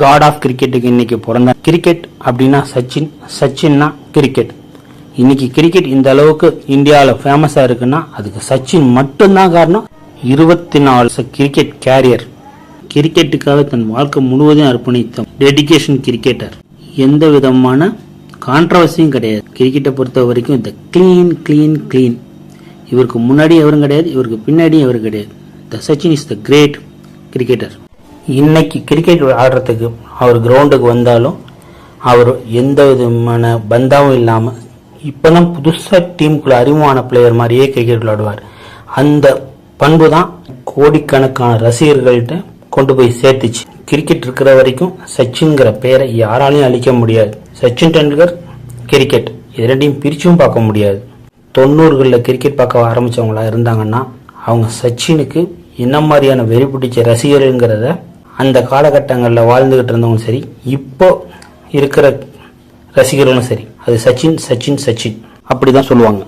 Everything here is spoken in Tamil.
காட் ஆஃப் கிரிக்கெட்டுக்கு இன்னைக்கு பிறந்த. கிரிக்கெட் அப்படின்னா சச்சின், சச்சின்னா கிரிக்கெட். இன்னைக்கு கிரிக்கெட் இந்த அளவுக்கு இந்தியாவில் ஃபேமஸா இருக்குன்னா அதுக்கு சச்சின் மட்டும்தான் காரணம். 24 கிரிக்கெட் கேரியர், கிரிக்கெட்டுக்காக தன் வாழ்க்கை முழுவதும் அர்ப்பணித்த டெடிகேஷன் கிரிக்கெட்டர். எந்த விதமான கான்ட்ரவர்சியும் கிடையாது. கிரிக்கெட்டை பொறுத்த வரைக்கும் இந்த கிளீன் கிளீன் கிளீன். இவருக்கு முன்னாடி எவரும் கிடையாது, இவருக்கு பின்னாடியும் எவரும் கிடையாது. The Sachin is the great cricketer. இன்னைக்கு கிரிக்கெட் ஆடுறதுக்கு அவர் கிரவுண்டுக்கு வந்தாலும் அவர் எந்த விதமான பந்தாவும் இல்லாமல் இப்போதான் புதுசாக டீமுக்குள்ள அறிமுகமான பிளேயர் மாதிரியே கிரிக்கெட் விளையாடுவார். அந்த பண்பு தான் கோடிக்கணக்கான ரசிகர்கள்ட்ட கொண்டு போய் சேர்த்துச்சு. கிரிக்கெட் இருக்கிற வரைக்கும் சச்சின்ங்கிற பெயரை யாராலையும் அழிக்க முடியாது. சச்சின் டெண்டுல்கர், கிரிக்கெட் இது ரெண்டையும் பிரிச்சும் பார்க்க முடியாது. 90களில் கிரிக்கெட் பார்க்க ஆரம்பித்தவங்களா இருந்தாங்கன்னா அவங்க சச்சினுக்கு என்ன மாதிரியான வெறி பிடிச்ச ரசிகர்கள்ங்கிறத அந்த காலகட்டங்களில் வாழ்ந்துகிட்டு இருந்தவங்க சரி, இப்போ இருக்கிற ரசிகர்களும் சரி, அது சச்சின் சச்சின் சச்சின் அப்படிதான் சொல்லுவாங்க.